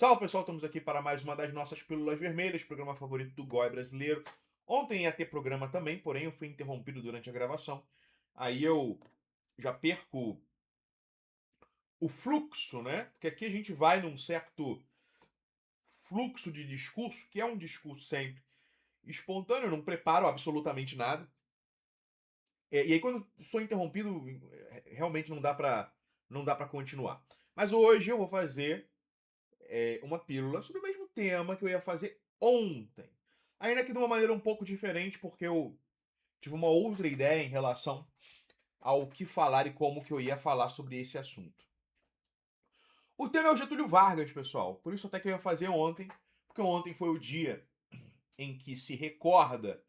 Salve pessoal, estamos aqui para mais uma das nossas Pílulas Vermelhas, programa favorito do GOI brasileiro. Ontem ia ter programa também, porém eu fui interrompido durante a gravação. Aí eu já perco o fluxo, né? Porque aqui a gente vai num certo fluxo de discurso, que é um discurso sempre espontâneo, eu não preparo absolutamente nada. E aí quando sou interrompido, realmente não dá para continuar. Mas hoje eu vou fazer uma pílula sobre o mesmo tema que eu ia fazer ontem. Ainda que de uma maneira um pouco diferente, porque eu tive uma outra ideia em relação ao que falar e como que eu ia falar sobre esse assunto. O tema é o Getúlio Vargas, pessoal. Por isso até que eu ia fazer ontem, porque ontem foi o dia em que se recorda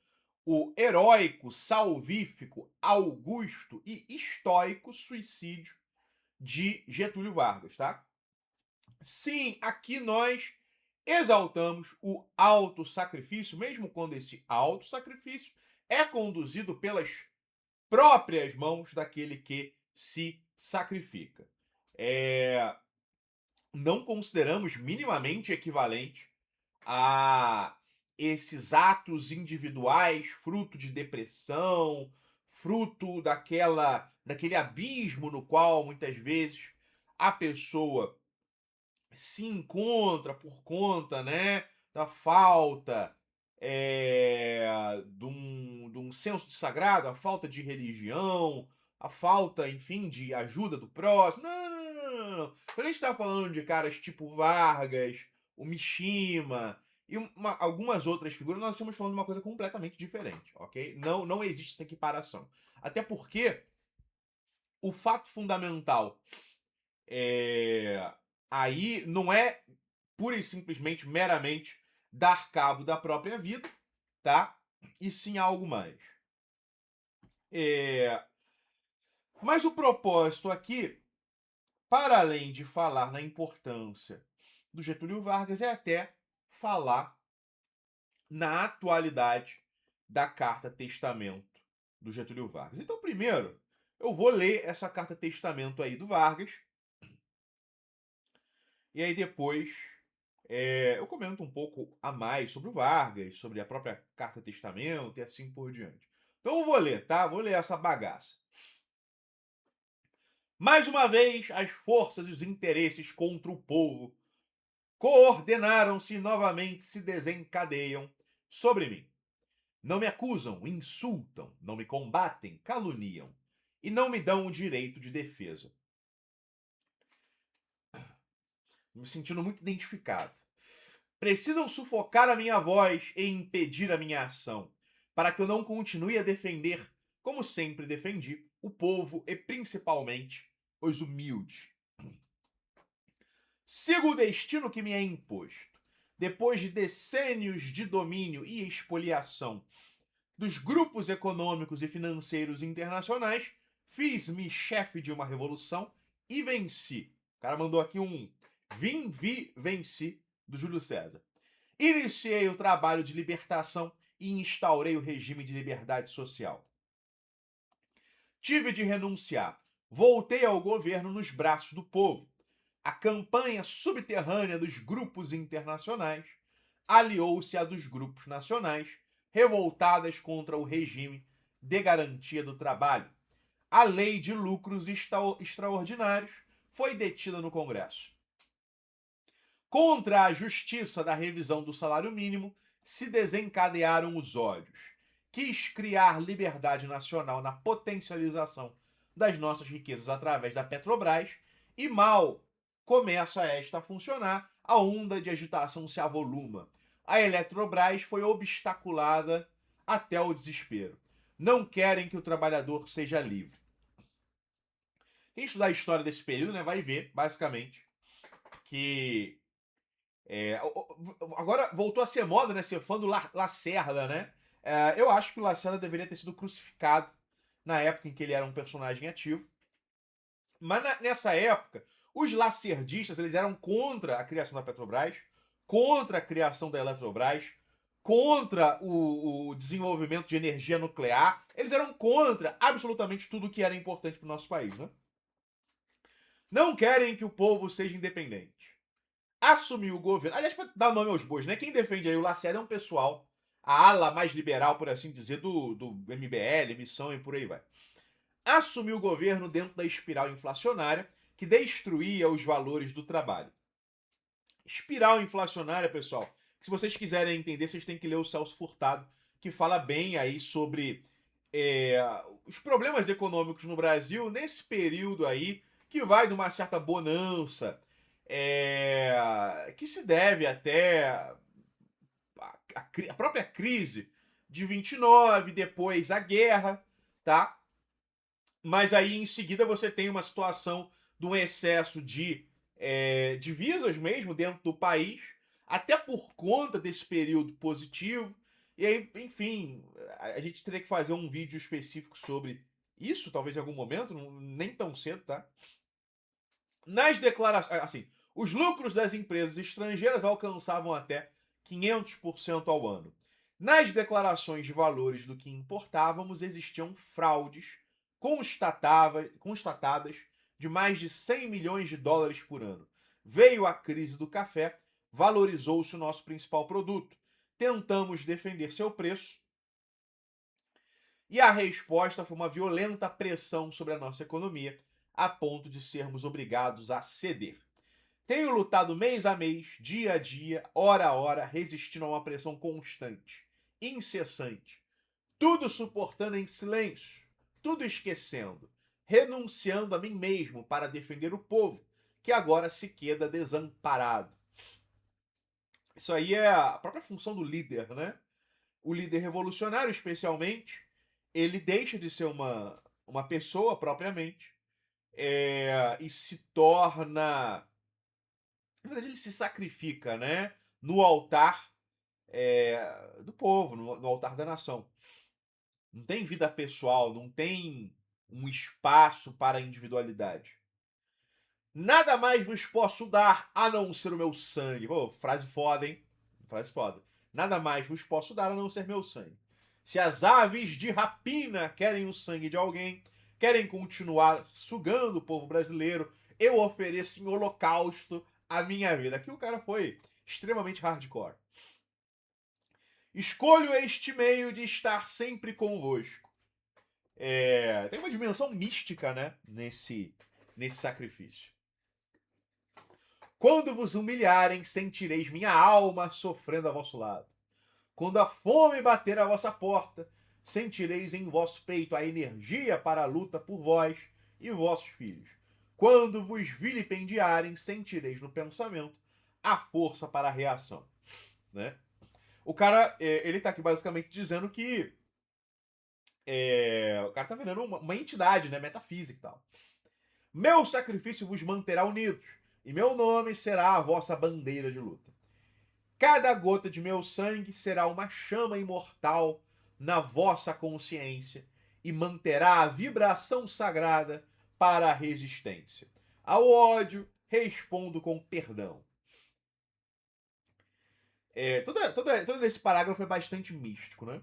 o heróico, salvífico, augusto e estoico suicídio de Getúlio Vargas, tá? Sim, aqui nós exaltamos o autossacrifício, mesmo quando esse autossacrifício é conduzido pelas próprias mãos daquele que se sacrifica. É, não consideramos minimamente equivalente a esses atos individuais, fruto de depressão, fruto daquele abismo no qual muitas vezes a pessoa se encontra por conta, né, da falta de um senso de sagrado, a falta de religião, a falta, enfim, de ajuda do próximo. Não, não, não, não, não. Quando a gente está falando de caras tipo Vargas, o Mishima e algumas outras figuras, nós estamos falando de uma coisa completamente diferente, ok? Não, não existe essa equiparação. Até porque o fato fundamental é, aí não é pura e simplesmente, meramente, dar cabo da própria vida, tá? E sim algo mais. É, mas o propósito aqui, para além de falar na importância do Getúlio Vargas, é até falar na atualidade da Carta Testamento do Getúlio Vargas. Então, primeiro, eu vou ler essa Carta Testamento aí do Vargas, e aí depois eu comento um pouco a mais sobre o Vargas, sobre a própria Carta Testamento e assim por diante. Então eu vou ler, tá? Vou ler essa bagaça. Mais uma vez, as forças e os interesses contra o povo coordenaram-se e novamente se desencadeiam sobre mim. Não me acusam, insultam, não me combatem, caluniam e não me dão o direito de defesa. Me sentindo muito identificado. Precisam sufocar a minha voz e impedir a minha ação, para que eu não continue a defender, como sempre defendi, o povo e principalmente os humildes. Sigo o destino que me é imposto. Depois de decênios de domínio e expoliação dos grupos econômicos e financeiros internacionais, fiz-me chefe de uma revolução e venci. O cara mandou aqui um vim, vi, venci do Júlio César. Iniciei o trabalho de libertação e instaurei o regime de liberdade social. Tive de renunciar. Voltei ao governo nos braços do povo. A campanha subterrânea dos grupos internacionais aliou-se à dos grupos nacionais, revoltadas contra o regime de garantia do trabalho. A lei de lucros extraordinários foi detida no Congresso. Contra a justiça da revisão do salário mínimo se desencadearam os ódios. Quis criar liberdade nacional na potencialização das nossas riquezas através da Petrobras e mal começa esta a funcionar, a onda de agitação se avoluma. A Eletrobras foi obstaculada até o desespero. Não querem que o trabalhador seja livre. Quem estudar a história desse período, né, vai ver, basicamente, que agora voltou a ser moda, né? Ser fã do Lacerda, né? Eu acho que o Lacerda deveria ter sido crucificado na época em que ele era um personagem ativo. Mas nessa época, os lacerdistas eles eram contra a criação da Petrobras, contra a criação da Eletrobras, contra o desenvolvimento de energia nuclear. Eles eram contra absolutamente tudo que era importante para o nosso país, né? Não querem que o povo seja independente. assumiu o governo. Aliás, para dar nome aos bois, né? Quem defende aí o Lacerda é um pessoal, a ala mais liberal, por assim dizer, do MBL, Missão e por aí vai. Assumiu o governo dentro da espiral inflacionária que destruía os valores do trabalho. Espiral inflacionária, pessoal, se vocês quiserem entender, vocês têm que ler o Celso Furtado, que fala bem aí sobre os problemas econômicos no Brasil nesse período aí, que vai de uma certa bonança, que se deve até a própria crise de 29, depois a guerra, tá? Mas aí em seguida você tem uma situação de um excesso de divisas mesmo dentro do país, até por conta desse período positivo. E aí, enfim, a gente teria que fazer um vídeo específico sobre isso, talvez em algum momento, nem tão cedo, tá? Nas declarações, assim, os lucros das empresas estrangeiras alcançavam até 500% ao ano. Nas declarações de valores do que importávamos existiam fraudes constatadas de mais de 100 milhões de dólares por ano. Veio a crise do café, valorizou-se o nosso principal produto. Tentamos defender seu preço e a resposta foi uma violenta pressão sobre a nossa economia, a ponto de sermos obrigados a ceder. Tenho lutado mês a mês, dia a dia, hora a hora, resistindo a uma pressão constante, incessante, tudo suportando em silêncio, tudo esquecendo, renunciando a mim mesmo para defender o povo, que agora se queda desamparado. Isso aí é a própria função do líder, né? O líder revolucionário, especialmente, ele deixa de ser uma pessoa propriamente e se torna. Na verdade, ele se sacrifica, né? No altar do povo, no altar da nação. Não tem vida pessoal, não tem um espaço para a individualidade. Nada mais vos posso dar a não ser o meu sangue. Pô, frase foda, hein? Frase foda. Nada mais vos posso dar a não ser meu sangue. Se as aves de rapina querem o sangue de alguém, querem continuar sugando o povo brasileiro, eu ofereço em holocausto a minha vida. Aqui o cara foi extremamente hardcore. Escolho este meio de estar sempre convosco. Tem uma dimensão mística, né? Nesse sacrifício. Quando vos humilharem, sentireis minha alma sofrendo a vosso lado. Quando a fome bater à vossa porta, sentireis em vosso peito a energia para a luta por vós e vossos filhos. Quando vos vilipendiarem, sentireis no pensamento a força para a reação. Né? O cara, ele tá aqui basicamente dizendo que o cara tá vendendo uma entidade, né, metafísica e tal. Meu sacrifício vos manterá unidos, e meu nome será a vossa bandeira de luta. Cada gota de meu sangue será uma chama imortal na vossa consciência e manterá a vibração sagrada para a resistência. Ao ódio, respondo com perdão. Todo esse parágrafo é bastante místico, né?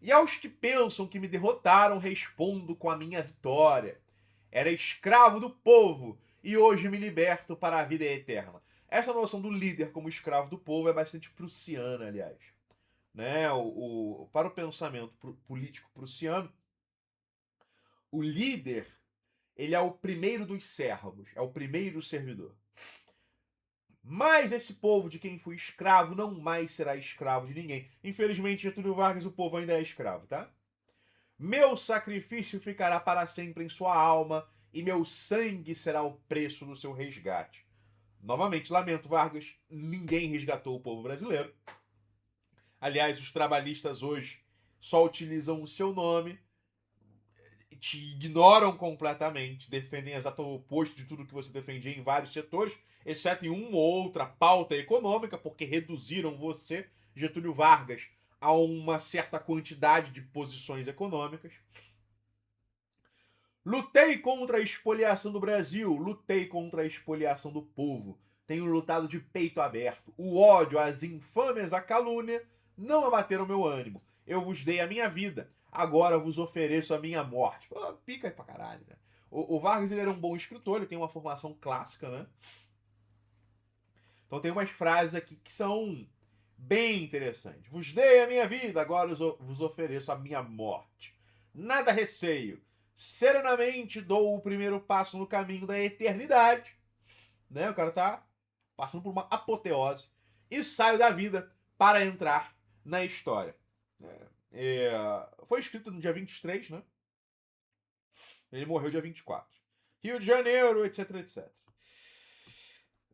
E aos que pensam que me derrotaram, respondo com a minha vitória. Era escravo do povo e hoje me liberto para a vida eterna. Essa noção do líder como escravo do povo é bastante prussiana, aliás. Né? Para o pensamento político prussiano, o líder ele é o primeiro dos servos, é o primeiro servidor. Mas esse povo de quem fui escravo não mais será escravo de ninguém. Infelizmente, Getúlio Vargas, o povo ainda é escravo, tá? Meu sacrifício ficará para sempre em sua alma e meu sangue será o preço do seu resgate. Novamente, lamento, Vargas, ninguém resgatou o povo brasileiro. Aliás, os trabalhistas hoje só utilizam o seu nome, te ignoram completamente, defendem exato o oposto de tudo que você defendia em vários setores, exceto em uma ou outra pauta econômica, porque reduziram você, Getúlio Vargas, a uma certa quantidade de posições econômicas. Lutei contra a expoliação do Brasil, lutei contra a expoliação do povo. Tenho lutado de peito aberto. O ódio, as infâmias, a calúnia não abateram meu ânimo. Eu vos dei a minha vida, agora vos ofereço a minha morte. Pô, pica aí pra caralho, né? O Vargas ele era um bom escritor, ele tem uma formação clássica, né? Então tem umas frases aqui que são bem interessantes. Vos dei a minha vida, agora vos ofereço a minha morte. Nada receio. Serenamente dou o primeiro passo no caminho da eternidade. Né? O cara tá passando por uma apoteose. E saio da vida para entrar na história. Foi escrito no dia 23, né? Ele morreu dia 24. Rio de Janeiro, etc, etc.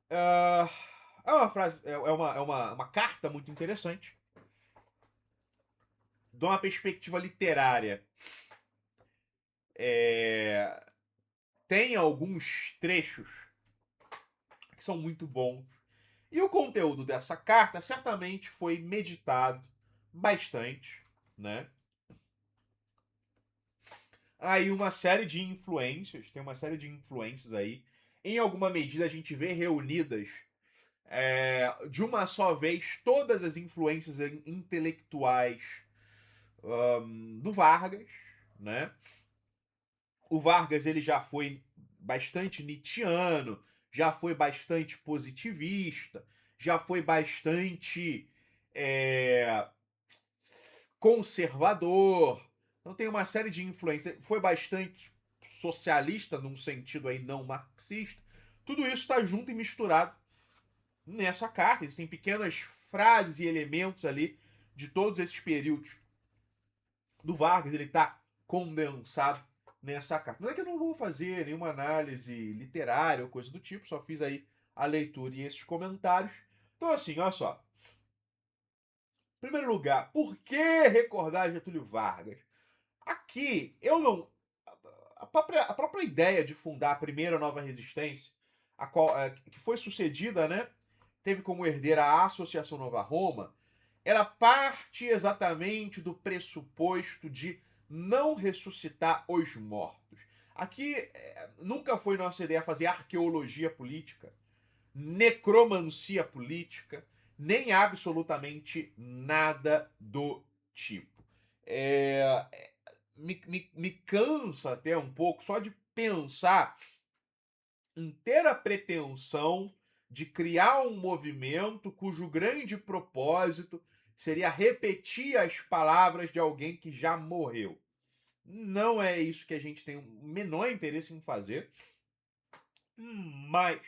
É uma frase, uma carta muito interessante. De uma perspectiva literária. Tem alguns trechos que são muito bons. E o conteúdo dessa carta certamente foi meditado bastante, né? Aí uma série de influências, tem uma série de influências aí. Em alguma medida a gente vê reunidas de uma só vez todas as influências intelectuais do Vargas, né? O Vargas ele já foi bastante nietzschiano, já foi bastante positivista, já foi bastante é, conservador. Então tem uma série de influências. Foi bastante socialista num sentido aí não marxista. Tudo isso está junto e misturado nessa carta. Existem pequenas frases e elementos ali de todos esses períodos do Vargas. Ele está condensado nessa carta. Não é que eu não vou fazer nenhuma análise literária ou coisa do tipo, só fiz aí a leitura e esses comentários. Então, assim, olha só. Em primeiro lugar, por que recordar Getúlio Vargas? Aqui, eu não. A própria ideia de fundar a primeira nova resistência, que foi sucedida, né? Teve como herdeira a Associação Nova Roma, ela parte exatamente do pressuposto de não ressuscitar os mortos. Aqui nunca foi nossa ideia fazer arqueologia política, necromancia política, nem absolutamente nada do tipo. Me cansa até um pouco só de pensar em ter a pretensão de criar um movimento cujo grande propósito seria repetir as palavras de alguém que já morreu. Não é isso que a gente tem o menor interesse em fazer, mas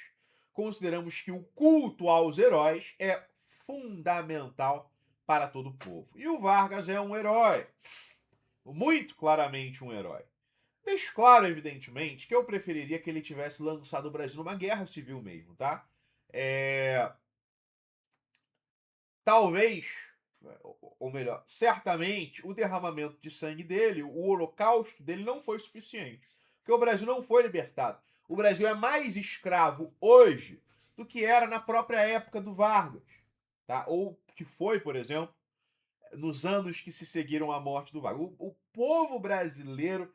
consideramos que o culto aos heróis é fundamental para todo o povo. E o Vargas é um herói, muito claramente um herói. Deixo claro, evidentemente, que eu preferiria que ele tivesse lançado o Brasil numa guerra civil mesmo, tá? Talvez, ou melhor, certamente, o derramamento de sangue dele, o holocausto dele não foi suficiente. Porque o Brasil não foi libertado. O Brasil é mais escravo hoje do que era na própria época do Vargas, tá? Ou que foi, por exemplo, nos anos que se seguiram à morte do Vargas. O povo brasileiro,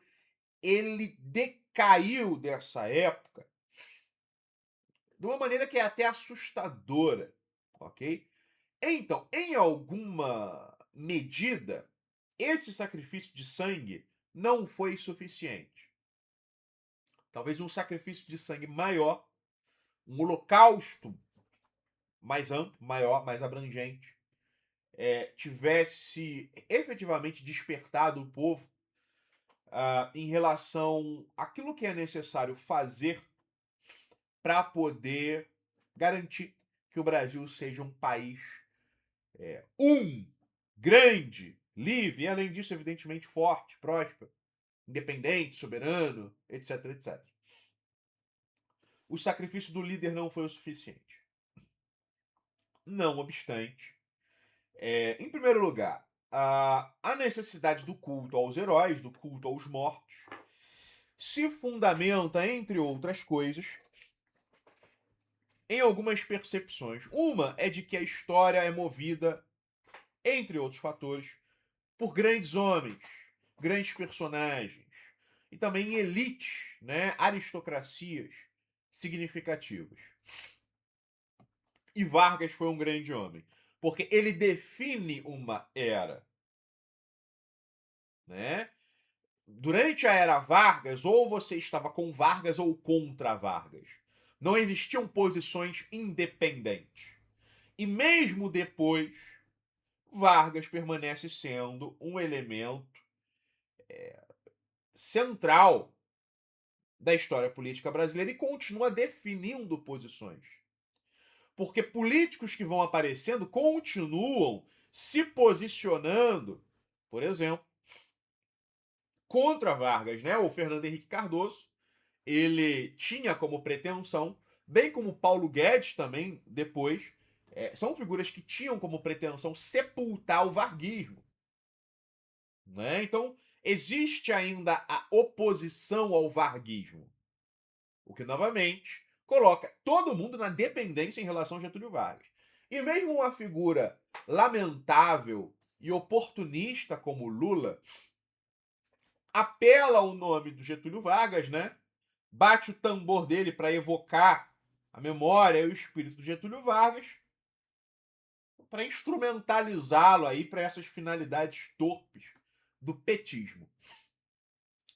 ele decaiu dessa época de uma maneira que é até assustadora, ok? Então, em alguma medida, esse sacrifício de sangue não foi suficiente. Talvez um sacrifício de sangue maior, um holocausto mais amplo, maior, mais abrangente, tivesse efetivamente despertado o povo em relação àquilo que é necessário fazer para poder garantir que o Brasil seja um país grande, livre, e além disso, evidentemente, forte, próspero, independente, soberano, etc, etc. O sacrifício do líder não foi o suficiente. Não obstante, em primeiro lugar, a necessidade do culto aos heróis, do culto aos mortos, se fundamenta, entre outras coisas, em algumas percepções. Uma é de que a história é movida, entre outros fatores, por grandes homens, grandes personagens, e também elites, né, aristocracias significativas. E Vargas foi um grande homem, porque ele define uma era, né? Durante a era Vargas, ou você estava com Vargas ou contra Vargas. Não existiam posições independentes. E mesmo depois, Vargas permanece sendo um elemento central da história política brasileira e continua definindo posições. Porque políticos que vão aparecendo continuam se posicionando, por exemplo, contra Vargas, né? O Fernando Henrique Cardoso, ele tinha como pretensão, bem como Paulo Guedes também depois, são figuras que tinham como pretensão sepultar o varguismo, né? Então, existe ainda a oposição ao varguismo, o que, novamente, coloca todo mundo na dependência em relação a Getúlio Vargas. E mesmo uma figura lamentável e oportunista como Lula apela ao nome do Getúlio Vargas, né? Bate o tambor dele para evocar a memória e o espírito do Getúlio Vargas, para instrumentalizá-lo aí para essas finalidades torpes do petismo.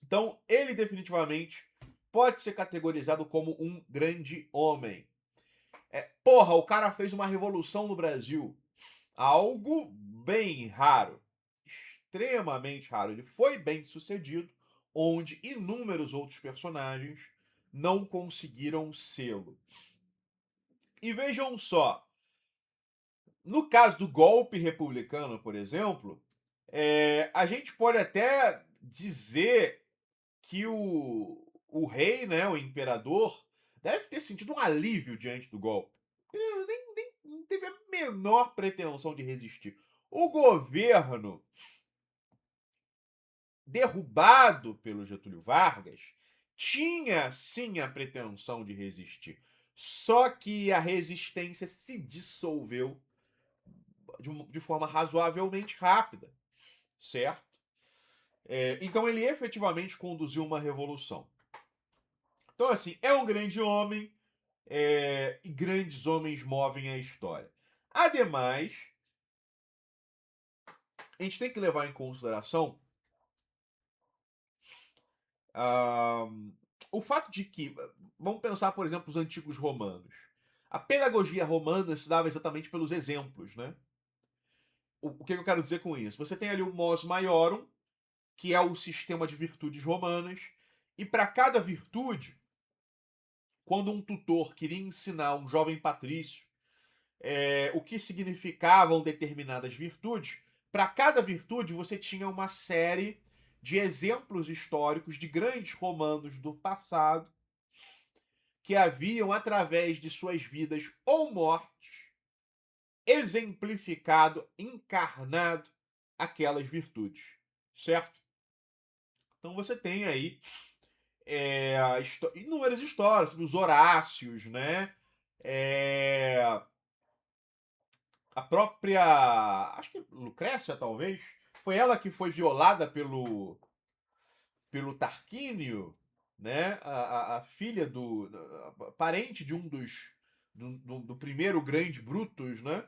Então, ele definitivamente pode ser categorizado como um grande homem. Porra, o cara fez uma revolução no Brasil. Algo bem raro. Extremamente raro. Ele foi bem sucedido, onde inúmeros outros personagens não conseguiram sê-lo. E vejam só, no caso do golpe republicano, por exemplo, a gente pode até dizer que o rei, né, o imperador, deve ter sentido um alívio diante do golpe. Ele nem não teve a menor pretensão de resistir. O governo, derrubado pelo Getúlio Vargas, tinha sim a pretensão de resistir. Só que a resistência se dissolveu de forma razoavelmente rápida, certo? Então ele efetivamente conduziu uma revolução. Então, assim, é um grande homem, e grandes homens movem a história. Ademais, a gente tem que levar em consideração ah, o fato de que, vamos pensar, por exemplo, os antigos romanos. A pedagogia romana se dava exatamente pelos exemplos, né? O que eu quero dizer com isso? Você tem ali o mos maiorum, que é o sistema de virtudes romanas, e para cada virtude, quando um tutor queria ensinar um jovem patrício o que significavam determinadas virtudes, para cada virtude você tinha uma série de exemplos históricos de grandes romanos do passado que haviam, através de suas vidas ou mortes, exemplificado, encarnado aquelas virtudes, certo? Então você tem aí inúmeras histórias, os Horácios, né? A própria, acho que Lucrécia, talvez, foi ela que foi violada pelo Tarquínio, né? A filha a parente de um do primeiro grande Brutus, né?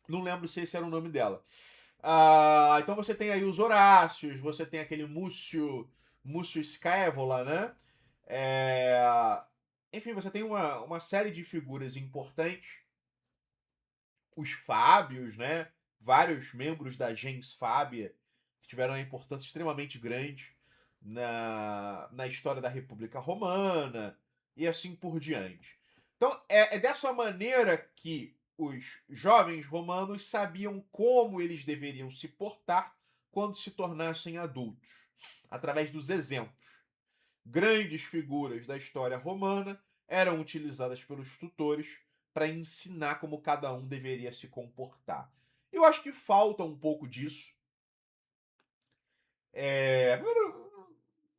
Não lembro se esse era o nome dela. Então você tem aí os Horácios, você tem aquele Múcio Scaevola, né? É, enfim, você tem uma série de figuras importantes, os Fábios, né? Vários membros da gens Fábia que tiveram uma importância extremamente grande na história da República Romana e assim por diante. Então, é dessa maneira que os jovens romanos sabiam como eles deveriam se portar quando se tornassem adultos, através dos exemplos. Grandes figuras da história romana eram utilizadas pelos tutores para ensinar como cada um deveria se comportar. Eu acho que falta um pouco disso.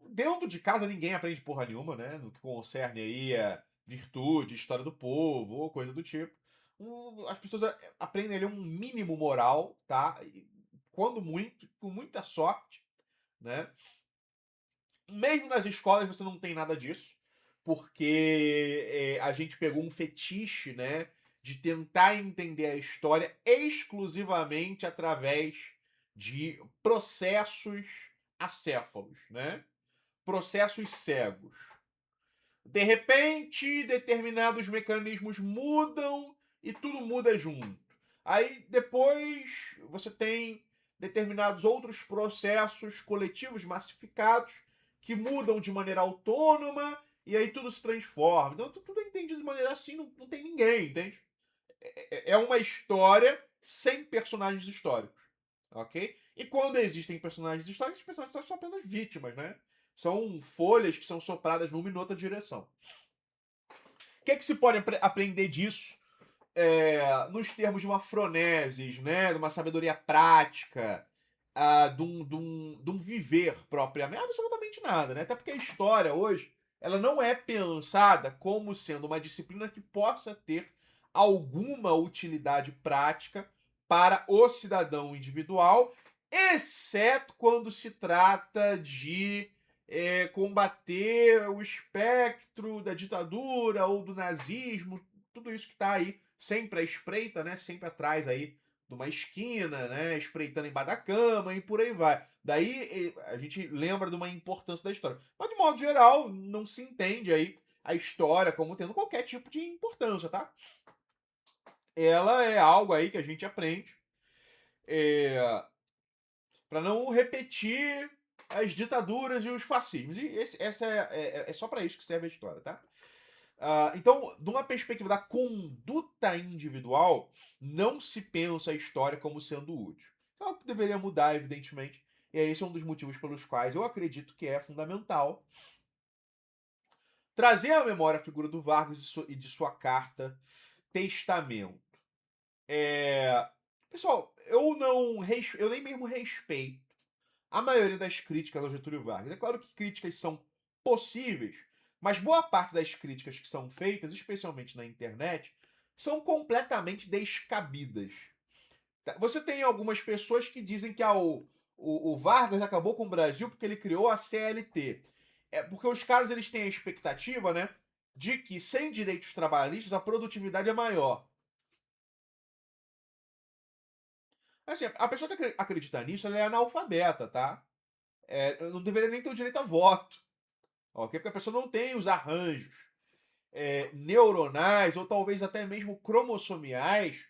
Dentro de casa ninguém aprende porra nenhuma, né? No que concerne aí a virtude, história do povo, ou coisa do tipo. As pessoas aprendem ali um mínimo moral, tá? E, quando muito, com muita sorte, né? Mesmo nas escolas você não tem nada disso, porque a gente pegou um fetiche, né, de tentar entender a história exclusivamente através de processos acéfalos, né? Processos cegos. De repente, determinados mecanismos mudam e tudo muda junto. Aí depois você tem determinados outros processos coletivos massificados que mudam de maneira autônoma e aí tudo se transforma. Então tudo é entendido de maneira assim, não tem ninguém, entende? É uma história sem personagens históricos, ok? E quando existem personagens históricos, os personagens históricos são apenas vítimas, né? São folhas que são sopradas numa e noutra direção. O que é que se pode aprender disso nos termos de uma froneses, né? De uma sabedoria prática, de um viver propriamente? Absolutamente nada, né? Até porque a história hoje ela não é pensada como sendo uma disciplina que possa ter alguma utilidade prática para o cidadão individual, exceto quando se trata de combater o espectro da ditadura ou do nazismo, tudo isso que está aí sempre à espreita, né? Sempre atrás aí de uma esquina, né? Espreitando embaixo da cama e por aí vai. Daí a gente lembra de uma importância da história. Mas de modo geral, não se entende aí a história como tendo qualquer tipo de importância, tá? Ela é algo aí que a gente aprende para não repetir as ditaduras e os fascismos. E essa é só para isso que serve a história, tá? Então, de uma perspectiva da conduta individual, não se pensa a história como sendo útil. É algo que deveria mudar, evidentemente. E esse é um dos motivos pelos quais eu acredito que é fundamental trazer à memória a figura do Vargas e de sua carta testamento. Pessoal, eu nem mesmo respeito a maioria das críticas ao Getúlio Vargas. É claro que críticas são possíveis, mas boa parte das críticas que são feitas, especialmente na internet, são completamente descabidas. Você tem algumas pessoas que dizem que o Vargas acabou com o Brasil porque ele criou a CLT. É porque os caras eles têm a expectativa, né, de que sem direitos trabalhistas a produtividade é maior. Assim, a pessoa que acredita nisso, ela é analfabeta, tá? Não deveria nem ter o direito a voto, ok? Porque a pessoa não tem os arranjos neuronais ou talvez até mesmo cromossomiais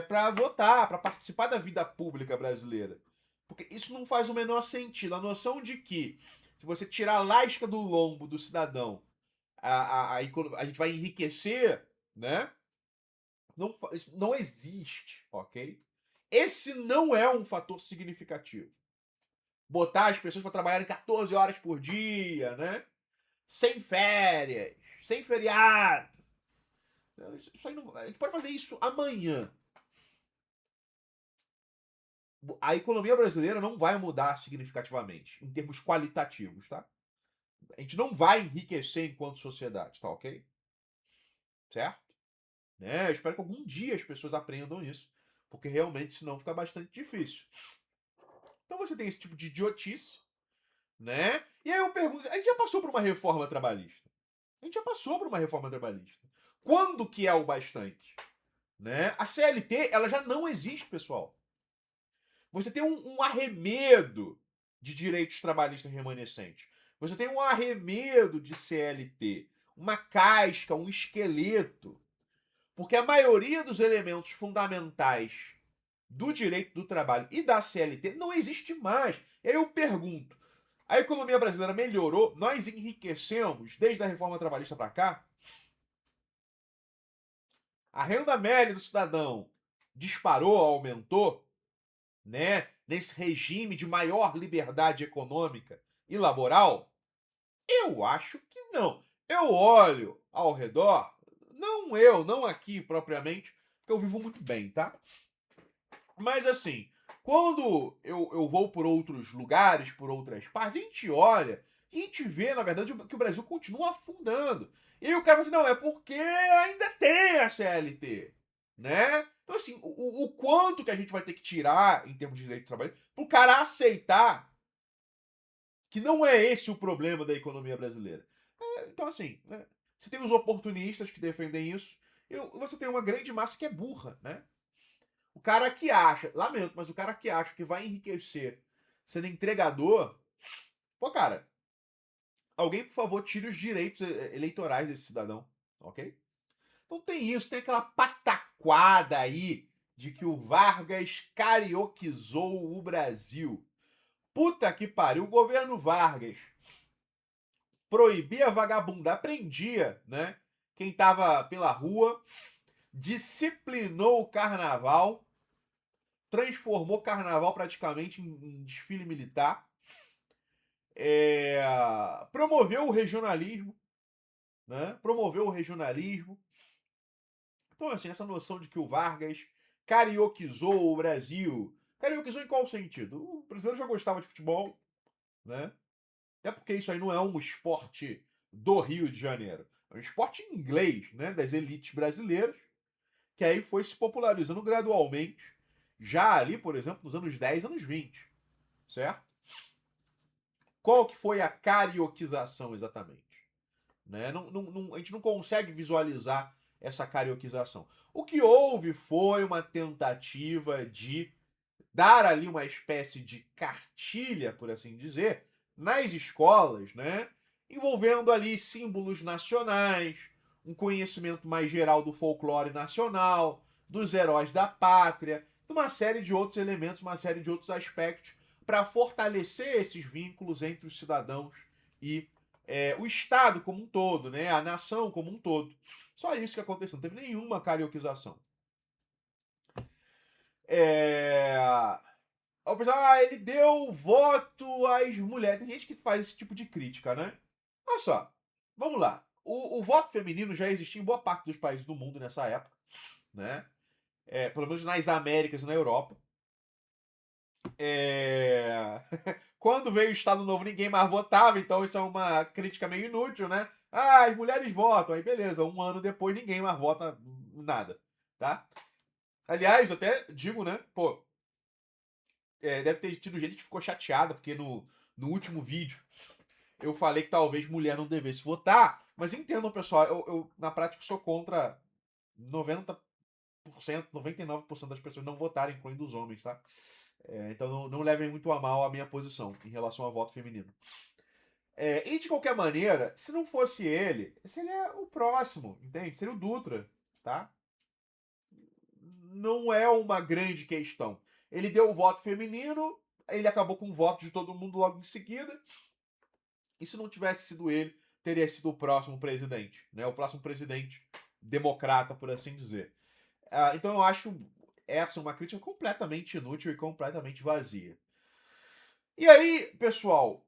para votar, para participar da vida pública brasileira. Porque isso não faz o menor sentido. A noção de que se você tirar a lasca do lombo do cidadão, a gente vai enriquecer, né? Isso não existe, ok? Esse não é um fator significativo. Botar as pessoas para trabalharem 14 horas por dia, né? Sem férias, sem feriado. Isso aí não, a gente pode fazer isso amanhã. A economia brasileira não vai mudar significativamente, em termos qualitativos, tá? A gente não vai enriquecer enquanto sociedade, tá ok? Certo? Né? Eu espero que algum dia as pessoas aprendam isso, porque realmente senão fica bastante difícil. Então você tem esse tipo de idiotice, né? E aí eu pergunto, a gente já passou por uma reforma trabalhista? A gente já passou por uma reforma trabalhista. Quando que é o bastante? Né? A CLT, ela já não existe, pessoal. Você tem um arremedo de direitos trabalhistas remanescentes. Você tem um arremedo de CLT, uma casca, um esqueleto. Porque a maioria dos elementos fundamentais do direito do trabalho e da CLT não existe mais. E aí eu pergunto: a economia brasileira melhorou? Nós enriquecemos desde a reforma trabalhista para cá? A renda média do cidadão disparou, aumentou, né? Nesse regime de maior liberdade econômica e laboral? Eu acho que não. Eu olho ao redor, não aqui propriamente, porque eu vivo muito bem, tá? Mas assim, quando eu vou por outros lugares, por outras partes, a gente olha e a gente vê, na verdade, que o Brasil continua afundando. E aí o cara fala assim, não, é porque ainda tem a CLT, né? Então assim, o quanto que a gente vai ter que tirar em termos de direito de trabalho pro cara aceitar que não é esse o problema da economia brasileira. Então assim, né? Você tem os oportunistas que defendem isso, e você tem uma grande massa que é burra, né? O cara que acha, lamento, mas o cara que acha que vai enriquecer sendo entregador, pô, cara, alguém, por favor, tire os direitos eleitorais desse cidadão, ok? Então tem isso, tem aquela pataquada aí de que o Vargas carioquizou o Brasil. Puta que pariu, o governo Vargas proibia vagabundar, prendia, né? Quem tava pela rua, disciplinou o carnaval, transformou o carnaval praticamente em desfile militar, promoveu o regionalismo, né? Promoveu o regionalismo. Então, assim, essa noção de que o Vargas carioquizou o Brasil. Carioquizou em qual sentido? O brasileiro já gostava de futebol, né? Até porque isso aí não é um esporte do Rio de Janeiro. É um esporte inglês, né? Das elites brasileiras, que aí foi se popularizando gradualmente, já ali, por exemplo, nos anos 10, anos 20, certo? Qual que foi a carioquização exatamente? Né? A gente não consegue visualizar essa carioquização. O que houve foi uma tentativa de dar ali uma espécie de cartilha, por assim dizer, nas escolas, né? Envolvendo ali símbolos nacionais, um conhecimento mais geral do folclore nacional, dos heróis da pátria, uma série de outros elementos, uma série de outros aspectos para fortalecer esses vínculos entre os cidadãos e o Estado como um todo, né? A nação como um todo. Só isso que aconteceu, não teve nenhuma carioquização. É... O pessoal, ele deu voto às mulheres. Tem gente que faz esse tipo de crítica, né? Olha só, vamos lá. O voto feminino já existia em boa parte dos países do mundo nessa época, né? Pelo menos nas Américas e na Europa. Quando veio o Estado Novo, ninguém mais votava, então isso é uma crítica meio inútil, né? Ah, as mulheres votam, aí beleza, um ano depois ninguém mais vota nada, tá? Aliás, eu até digo, né? Pô, deve ter tido gente que ficou chateada, porque no último vídeo eu falei que talvez mulher não devesse votar, mas entendam, pessoal, eu na prática sou contra 90%, 99% das pessoas não votarem, incluindo os homens, tá? Então não levem muito a mal a minha posição em relação ao voto feminino. E de qualquer maneira, se não fosse ele, seria o próximo, entende? Seria o Dutra, tá? Não é uma grande questão. Ele deu o voto feminino, ele acabou com o voto de todo mundo logo em seguida. E se não tivesse sido ele, teria sido o próximo presidente, né? O próximo presidente democrata, por assim dizer. Então eu acho essa uma crítica completamente inútil e completamente vazia. E aí, pessoal,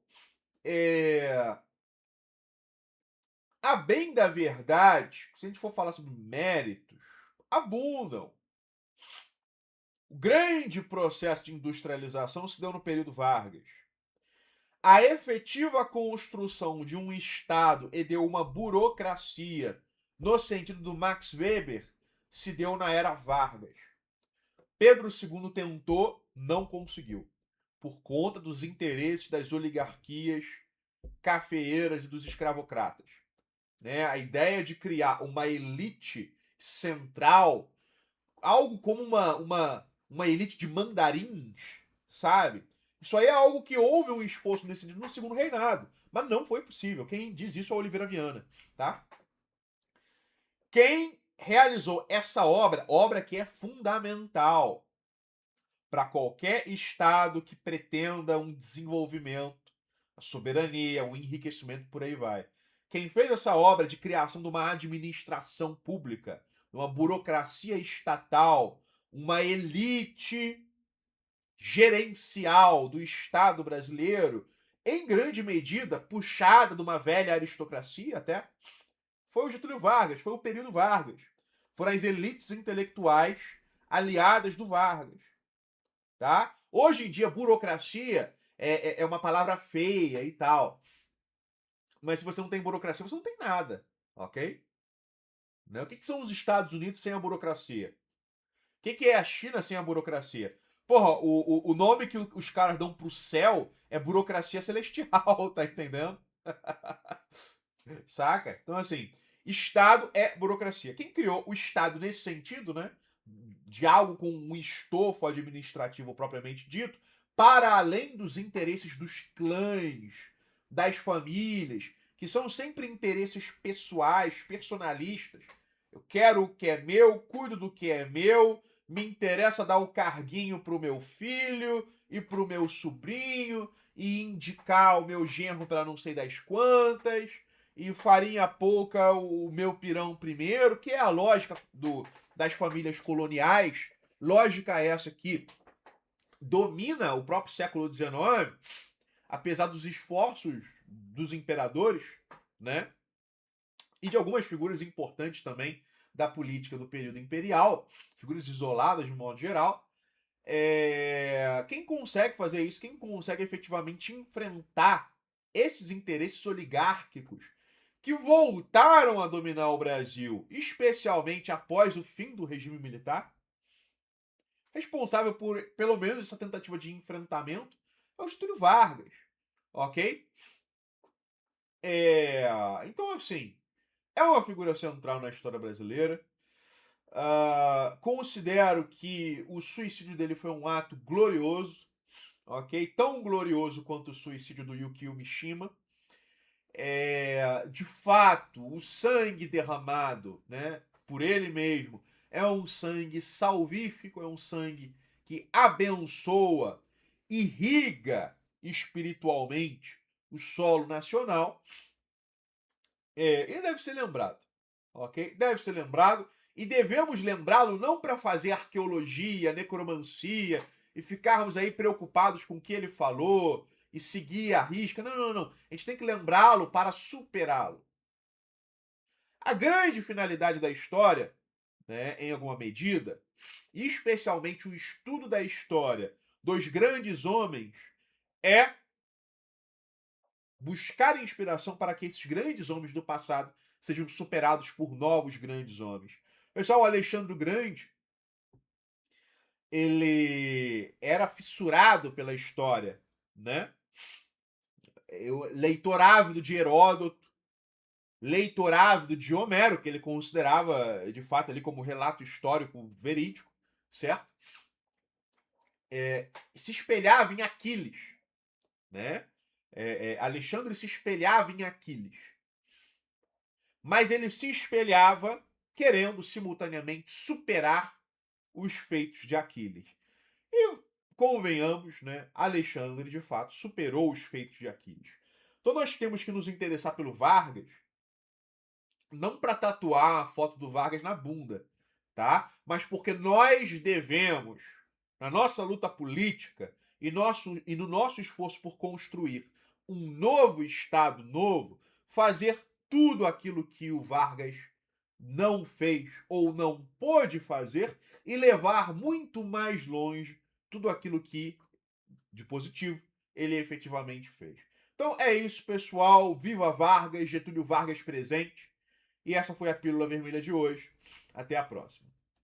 a bem da verdade, se a gente for falar sobre méritos, abundam. O grande processo de industrialização se deu no período Vargas. A efetiva construção de um Estado e de uma burocracia, no sentido do Max Weber, se deu na era Vargas. Pedro II tentou, não conseguiu, por conta dos interesses das oligarquias cafeeiras e dos escravocratas. Né? A ideia de criar uma elite central, algo como uma elite de mandarins, sabe? Isso aí é algo que houve um esforço nesse no segundo reinado, mas não foi possível. Quem diz isso é Oliveira Viana, tá? Quem realizou essa obra que é fundamental para qualquer estado que pretenda um desenvolvimento, a soberania, o enriquecimento, por aí vai. Quem fez essa obra de criação de uma administração pública, uma burocracia estatal, uma elite gerencial do Estado brasileiro, em grande medida puxada de uma velha aristocracia até, foi o Getúlio Vargas, foi o período Vargas. Foram as elites intelectuais aliadas do Vargas. Tá? Hoje em dia, burocracia é uma palavra feia e tal. Mas se você não tem burocracia, você não tem nada. Ok? Né? O que são os Estados Unidos sem a burocracia? O que é a China sem a burocracia? Porra, o nome que os caras dão pro céu é burocracia celestial, tá entendendo? Saca? Então, assim, Estado é burocracia. Quem criou o Estado nesse sentido, né? De algo com um estofo administrativo propriamente dito, para além dos interesses dos clãs, das famílias, que são sempre interesses pessoais, personalistas. Eu quero o que é meu, cuido do que é meu, me interessa dar o carguinho pro meu filho e pro meu sobrinho e indicar o meu genro para não sei das quantas e farinha pouca o meu pirão primeiro, que é a lógica das famílias coloniais, lógica essa que domina o próprio século XIX, apesar dos esforços dos imperadores, né? E de algumas figuras importantes também da política do período imperial, figuras isoladas de modo geral. Quem consegue fazer isso, quem consegue efetivamente enfrentar esses interesses oligárquicos que voltaram a dominar o Brasil, especialmente após o fim do regime militar, responsável por pelo menos essa tentativa de enfrentamento, é o Getúlio Vargas, ok? Então, assim, é uma figura central na história brasileira. Considero que o suicídio dele foi um ato glorioso, ok? Tão glorioso quanto o suicídio do Yukio Mishima. De fato, o sangue derramado, né, por ele mesmo é um sangue salvífico, é um sangue que abençoa, irriga espiritualmente o solo nacional, e deve ser lembrado, ok? Deve ser lembrado e devemos lembrá-lo não para fazer arqueologia, necromancia e ficarmos aí preocupados com o que ele falou e seguir a risca. Não, não, não. A gente tem que lembrá-lo para superá-lo. A grande finalidade da história, né, em alguma medida, e especialmente o estudo da história dos grandes homens, é buscar inspiração para que esses grandes homens do passado sejam superados por novos grandes homens. Pessoal, o Alexandre o Grande, ele era fissurado pela história, né? Leitor ávido de Heródoto, leitor ávido de Homero, que ele considerava, de fato, ali como relato histórico verídico, certo? Se espelhava em Aquiles, né? Alexandre se espelhava em Aquiles. Mas ele se espelhava querendo simultaneamente superar os feitos de Aquiles. E convenhamos, né, Alexandre de fato superou os feitos de Aquiles. Então nós temos que nos interessar pelo Vargas, não para tatuar a foto do Vargas na bunda, tá? Mas porque nós devemos, na nossa luta política e no nosso esforço por construir um novo Estado novo, fazer tudo aquilo que o Vargas não fez ou não pôde fazer e levar muito mais longe tudo aquilo que, de positivo, ele efetivamente fez. Então é isso, pessoal. Viva Vargas, Getúlio Vargas presente. E essa foi a Pílula Vermelha de hoje. Até a próxima.